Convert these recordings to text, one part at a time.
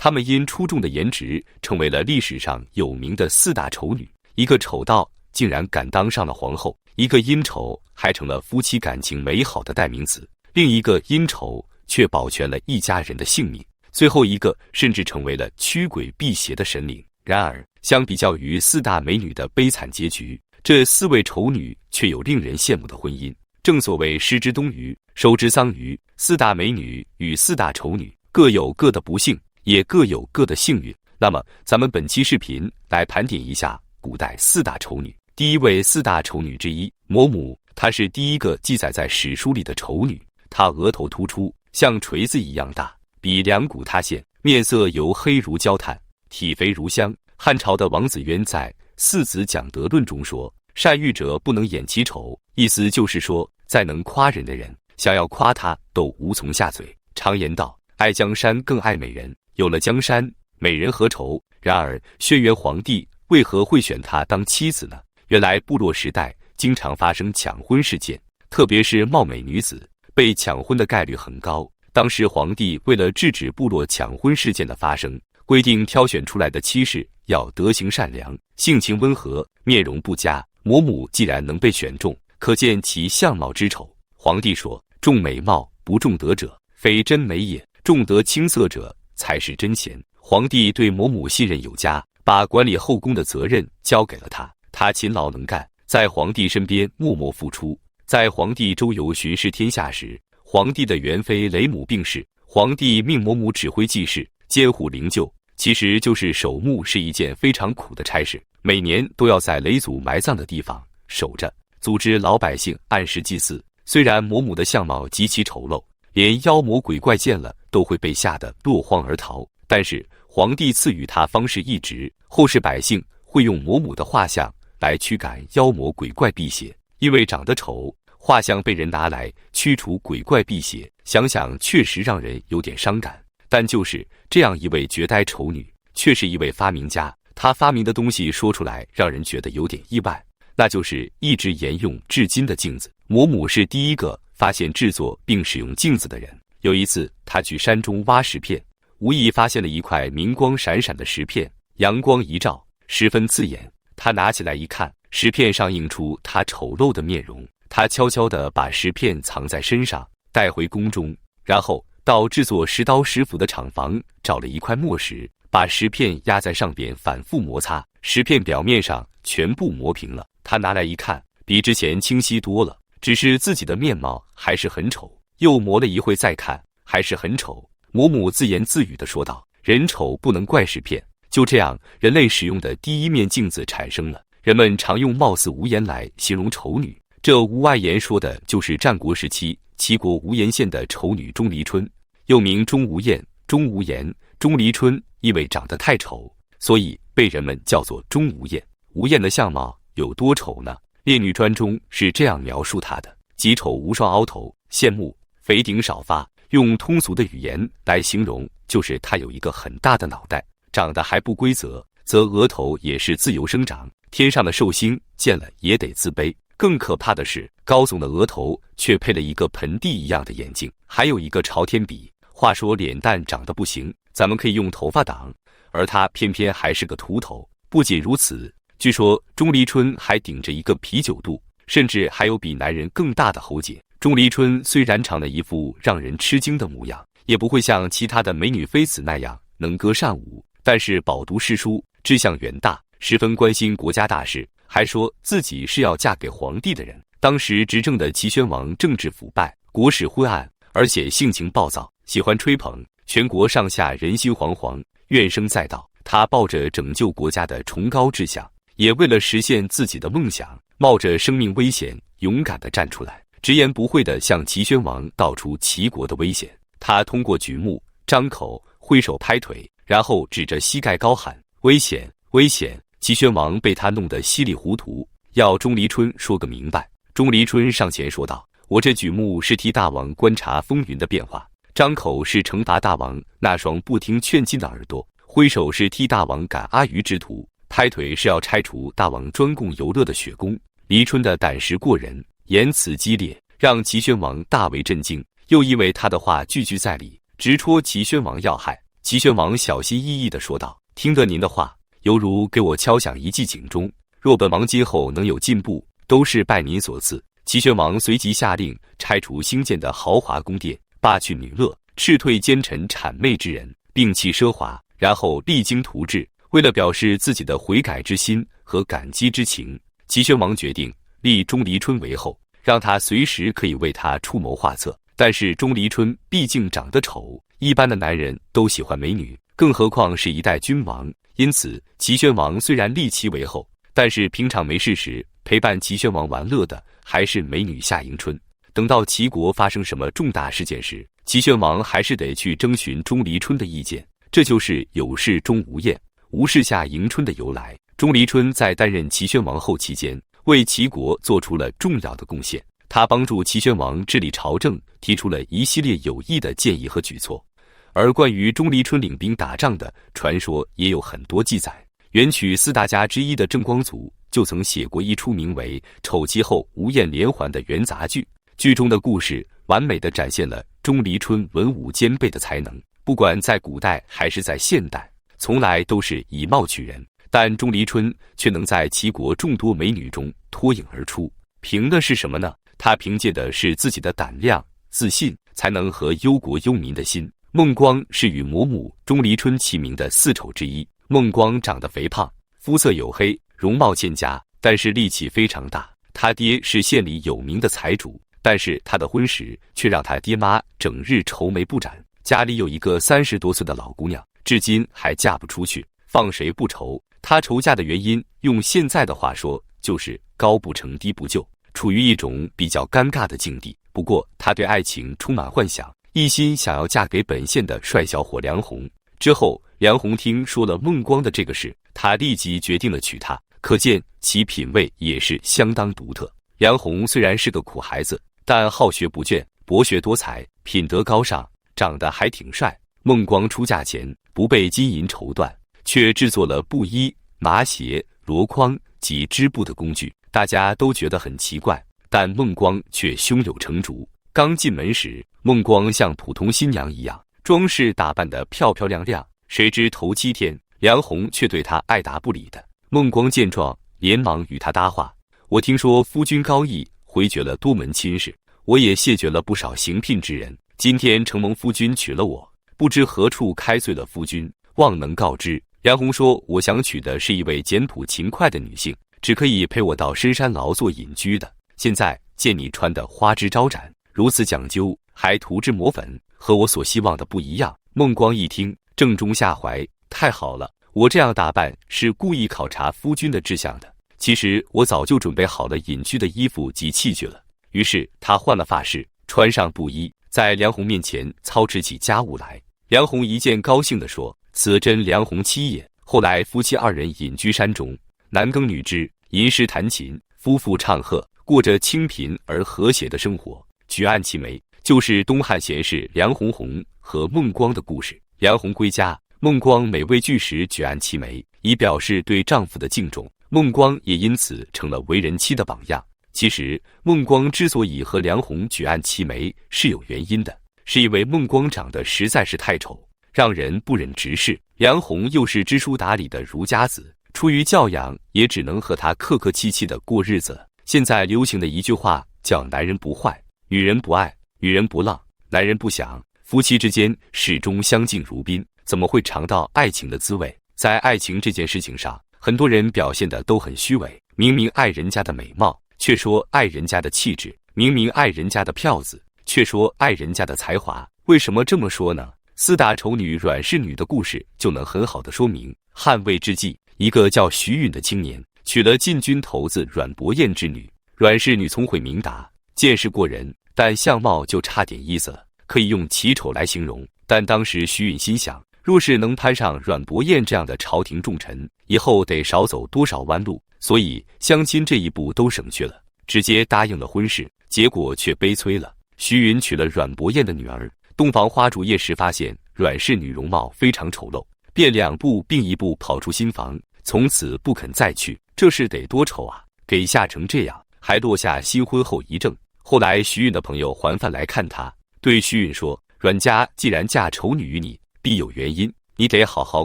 她们因出众的颜值，成为了历史上有名的4大丑女。一个丑到竟然敢当上了皇后，一个因丑还成了夫妻感情美好的代名词，另一个因丑却保全了一家人的性命，最后一个甚至成为了驱鬼辟邪的神灵。然而，相比较于4大美女的悲惨结局，这4位丑女却有令人羡慕的婚姻。正所谓失之东隅，收之桑榆，4大美女与4大丑女各有各的不幸，也各有各的幸运。那么，咱们本期视频来盘点一下古代4大丑女。第一位4大丑女之一，嫫母，她是第一个记载在史书里的丑女。她额头突出，像锤子一样大，比两股塌陷，面色黝黑如焦炭，体肥如香。汉朝的王子渊在《四子讲德论》中说：“善欲者不能掩其丑。”意思就是说，再能夸人的人，想要夸他都无从下嘴。常言道：“爱江山更爱美人。”有了江山，美人何愁？然而，轩辕皇帝为何会选她当妻子呢？原来，部落时代经常发生抢婚事件，特别是貌美女子被抢婚的概率很高。当时皇帝为了制止部落抢婚事件的发生，规定挑选出来的妻室要德行善良、性情温和、面容不佳。嫫母既然能被选中，可见其相貌之丑。皇帝说：“重美貌不重德者，非真美也；重德轻色者，才是真贤。”皇帝对嫫母信任有加，把管理后宫的责任交给了她。她勤劳能干，在皇帝身边默默付出。在皇帝周游巡视天下时，皇帝的元妃雷母病逝，皇帝命嫫母指挥祭祀，监护灵柩。其实就是守墓是一件非常苦的差事，每年都要在雷祖埋葬的地方守着，组织老百姓按时祭祀。虽然嫫母的相貌极其丑陋，连妖魔鬼怪见了都会被吓得落荒而逃，但是皇帝赐予她方士一职，后世百姓会用嫫母的画像来驱赶妖魔鬼怪辟邪。因为长得丑，画像被人拿来驱除鬼怪辟邪，想想确实让人有点伤感。但就是这样一位绝代丑女，却是一位发明家。她发明的东西说出来让人觉得有点意外，那就是一直沿用至今的镜子。嫫母是第一个发现制作并使用镜子的人。有一次，她去山中挖石片，无意发现了一块明光闪闪的石片，阳光一照，十分刺眼。她拿起来一看，石片上映出她丑陋的面容。她悄悄地把石片藏在身上，带回宫中，然后到制作石刀石斧的厂房找了一块墨石，把石片压在上边反复摩擦，石片表面上全部磨平了。他拿来一看，比之前清晰多了，只是自己的面貌还是很丑。又磨了一会再看，还是很丑。嫫母自言自语地说道：“人丑不能怪石片。”就这样，人类使用的第一面镜子产生了。人们常用貌似无颜来形容丑女，这无外言说的就是战国时期齐国无颜县的丑女钟离春，又名钟无艳、钟无颜。钟离春因为长得太丑，所以被人们叫做钟无艳。无艳的相貌有多丑呢？《列女传》中是这样描述她的：极丑无双凹头，羡慕肥顶少发。用通俗的语言来形容，就是她有一个很大的脑袋，长得还不规则，则额头也是自由生长。天上的寿星见了也得自卑。更可怕的是，高耸的额头却配了一个盆地一样的眼睛，还有一个朝天鼻。话说脸蛋长得不行，咱们可以用头发挡，而他偏偏还是个秃头。不仅如此，据说钟离春还顶着一个啤酒肚，甚至还有比男人更大的喉结。钟离春虽然长了一副让人吃惊的模样，也不会像其他的美女妃子那样能歌善舞，但是饱读诗书，志向远大，十分关心国家大事，还说自己是要嫁给皇帝的人。当时执政的齐宣王政治腐败，国事昏暗，而且性情暴躁，喜欢吹捧，全国上下人心惶惶，怨声载道。他抱着拯救国家的崇高志向，也为了实现自己的梦想，冒着生命危险，勇敢地站出来，直言不讳地向齐宣王道出齐国的危险。他通过举目、张口、挥手拍腿，然后指着膝盖高喊：“危险，危险！”齐宣王被他弄得稀里糊涂，要钟离春说个明白。钟离春上前说道：“我这举目是替大王观察风云的变化，张口是惩罚大王那双不听劝进的耳朵，挥手是替大王赶阿谀之徒，拍腿是要拆除大王专供游乐的雪宫。”离春的胆识过人，言辞激烈，让齐宣王大为震惊，又因为他的话句句在理，直戳齐宣王要害。齐宣王小心翼翼地说道：“听得您的话，犹如给我敲响一记警钟。若本王今后能有进步，都是拜您所赐。”齐宣王随即下令拆除兴建的豪华宫殿，罢去女乐，斥退奸臣谄媚之人，摒弃奢华，然后励精图治。为了表示自己的悔改之心和感激之情，齐宣王决定立钟离春为后，让他随时可以为他出谋划策。但是钟离春毕竟长得丑，一般的男人都喜欢美女，更何况是一代君王。因此齐宣王虽然立其为后，但是平常没事时陪伴齐宣王玩乐的还是美女夏迎春。等到齐国发生什么重大事件时，齐宣王还是得去征询钟离春的意见。这就是有事钟无艳，无事夏迎春的由来。钟离春在担任齐宣王后期间，为齐国做出了重要的贡献。他帮助齐宣王治理朝政，提出了一系列有益的建议和举措。而关于钟离春领兵打仗的传说也有很多记载。元曲四大家之一的郑光祖就曾写过一出名为《丑其后无艳连环》的元杂剧。剧中的故事完美地展现了钟离春文武兼备的才能，不管在古代还是在现代，从来都是以貌取人，但钟离春却能在齐国众多美女中脱颖而出。凭的是什么呢？他凭借的是自己的胆量、自信，才能和忧国忧民的心。孟光是与魔母钟离春齐名的四丑之一。孟光长得肥胖，肤色黝黑，容貌欠佳，但是力气非常大。他爹是县里有名的财主，但是他的婚时却让他爹妈整日愁眉不展。家里有一个30多岁的老姑娘，至今还嫁不出去，放谁不愁？她愁嫁的原因，用现在的话说，就是高不成低不就，处于一种比较尴尬的境地。不过她对爱情充满幻想，一心想要嫁给本县的帅小伙梁鸿。之后梁鸿听说了孟光的这个事，他立即决定了娶她，可见其品味也是相当独特。梁鸿虽然是个苦孩子，但好学不倦，博学多才，品德高尚，长得还挺帅。孟光出嫁前不备金银绸缎，却制作了布衣、麻鞋、箩筐及织布的工具，大家都觉得很奇怪，但孟光却胸有成竹。刚进门时，孟光像普通新娘一样，装饰打扮得漂漂亮亮，谁知头7天，梁鸿却对他爱答不理的。孟光见状，连忙与他搭话：“我听说夫君高义，回绝了多门亲事，我也谢绝了不少行聘之人。今天承蒙夫君娶了我，不知何处开罪了夫君，望能告知。”梁鸿说：“我想娶的是一位简朴勤快的女性，只可以陪我到深山劳作隐居的。现在见你穿得花枝招展，如此讲究，还涂脂抹粉，和我所希望的不一样。”孟光一听，正中下怀，太好了，我这样打扮是故意考察夫君的志向的。其实我早就准备好了隐居的衣服及器具了。于是他换了发饰，穿上布衣，在梁鸿面前操持起家务来。梁鸿一见，高兴地说：“此真梁鸿妻也。”后来夫妻2人隐居山中，男耕女织，吟诗弹琴，夫妇唱和，过着清贫而和谐的生活。举案齐眉就是东汉贤士梁鸿鸿和孟光的故事。梁鸿归家，孟光每为巨石举案齐眉，以表示对丈夫的敬重。孟光也因此成了为人妻的榜样。其实孟光之所以和梁鸿举案齐眉是有原因的，是因为孟光长得实在是太丑，让人不忍直视。梁鸿又是知书达理的儒家子，出于教养，也只能和他客客气气的过日子。现在流行的一句话叫男人不坏，女人不爱，女人不浪，男人不想。夫妻之间始终相敬如宾，怎么会尝到爱情的滋味？在爱情这件事情上，很多人表现的都很虚伪，明明爱人家的美貌，却说爱人家的气质；明明爱人家的票子，却说爱人家的才华。为什么这么说呢？4大丑女阮氏女的故事就能很好的说明。汉魏之际，一个叫徐允的青年娶了禁军头子阮伯彦之女。阮氏女聪慧明达，见识过人，但相貌就差点意思了，可以用奇丑来形容。但当时徐允心想，若是能攀上阮伯彦这样的朝廷重臣，以后得少走多少弯路，所以相亲这一步都省去了，直接答应了婚事。结果却悲催了，徐允娶了阮伯彦的女儿，洞房花烛夜时发现阮氏女容貌非常丑陋，便2步并1步跑出新房，从此不肯再去。这事得多丑啊，给吓成这样，还落下新婚后遗症。后来徐允的朋友还饭来看他，对徐允说：“阮家既然嫁丑女于你，必有原因，你得好好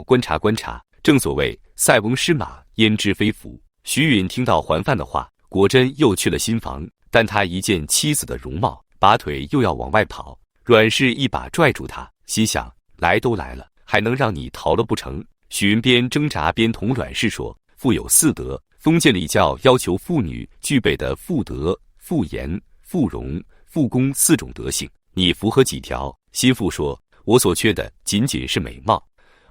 观察观察。正所谓塞翁失马，焉知非福。徐允听到桓范的话，果真又去了新房，但他一见妻子的容貌，拔腿又要往外跑。阮氏一把拽住他，心想：来都来了，还能让你逃了不成？许云边挣扎边同阮氏说：妇有四德，封建礼教要求妇女具备的妇德、妇言、妇容、妇功四种德性，你符合几条？心腹说：我所缺的仅仅是美貌，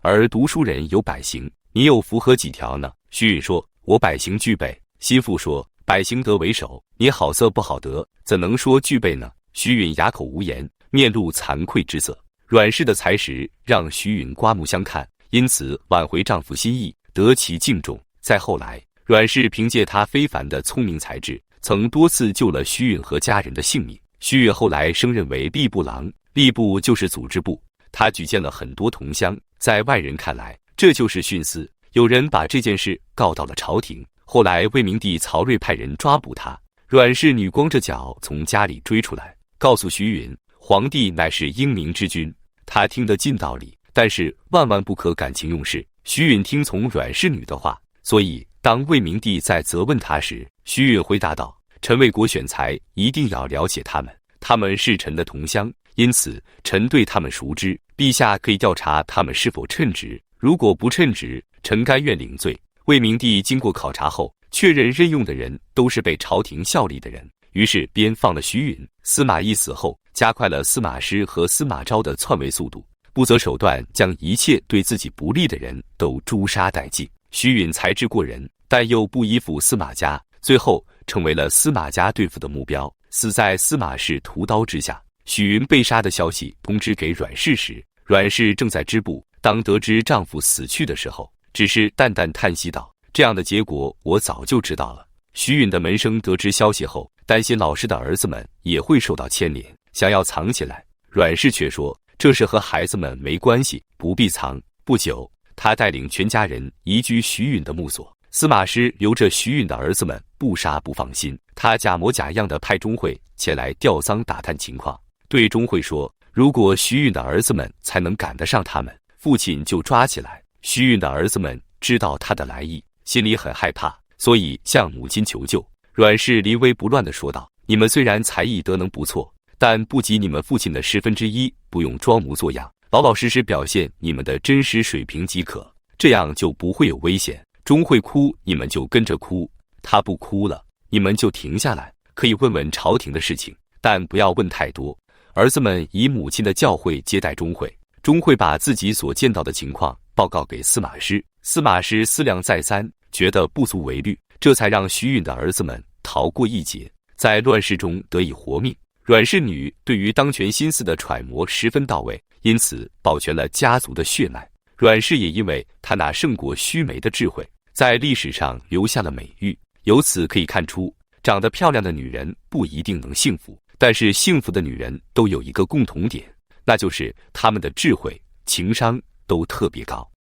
而读书人有百行，你又符合几条呢？徐允说：我百行具备。心腹说：百行德为首，你好色不好德，怎能说具备呢？徐允哑口无言，面露惭愧之色。阮氏的才识让徐允刮目相看，因此挽回丈夫心意，得其敬重。再后来，阮氏凭借她非凡的聪明才智，曾多次救了徐允和家人的性命。徐允后来升任为吏部郎，吏部就是组织部，他举荐了很多同乡，在外人看来，这就是徇私。有人把这件事告到了朝廷，后来魏明帝曹睿派人抓捕他，阮氏女光着脚从家里追出来，告诉徐允，皇帝乃是英明之君。他听得尽道理，但是万万不可感情用事。徐允听从阮氏女的话，所以当魏明帝在责问他时，徐允回答道：臣为国选才，一定要了解他们，他们是臣的同乡，因此臣对他们熟知，陛下可以调查他们是否称职，如果不称职，臣甘愿领罪。魏明帝经过考察后，确认任用的人都是被朝廷效力的人，于是便放了徐允。司马懿死后，加快了司马师和司马昭的篡位速度，不择手段将一切对自己不利的人都诛杀殆尽。徐允才智过人，但又不依附司马家，最后成为了司马家对付的目标，死在司马氏屠刀之下。许云被杀的消息通知给阮氏时，阮氏正在织布，当得知丈夫死去的时候，只是淡淡叹息道：这样的结果我早就知道了。徐允的门生得知消息后，担心老师的儿子们也会受到牵连，想要藏起来。阮氏却说这事和孩子们没关系，不必藏。不久，他带领全家人移居徐允的墓所。司马师留着徐允的儿子们不杀不放心，他假模假样的派钟会前来吊丧打探情况，对钟会说，如果徐允的儿子们才能赶得上他们，父亲就抓起来。徐允的儿子们知道他的来意，心里很害怕，所以向母亲求救。阮氏临危不乱地说道：你们虽然才艺德能不错，但不及你们父亲的1/10，不用装模作样，老老实实表现你们的真实水平即可，这样就不会有危险。钟会哭，你们就跟着哭；他不哭了，你们就停下来，可以问问朝廷的事情，但不要问太多。儿子们以母亲的教诲接待钟会，钟会把自己所见到的情况报告给司马师，司马师思量再三，觉得不足为虑，这才让徐允的儿子们逃过一劫，在乱世中得以活命。阮氏女对于当权心思的揣摩十分到位，因此保全了家族的血脉。阮氏也因为她那胜过须眉的智慧，在历史上留下了美誉。由此可以看出，长得漂亮的女人不一定能幸福，但是幸福的女人都有一个共同点，那就是她们的智慧、情商都特别高。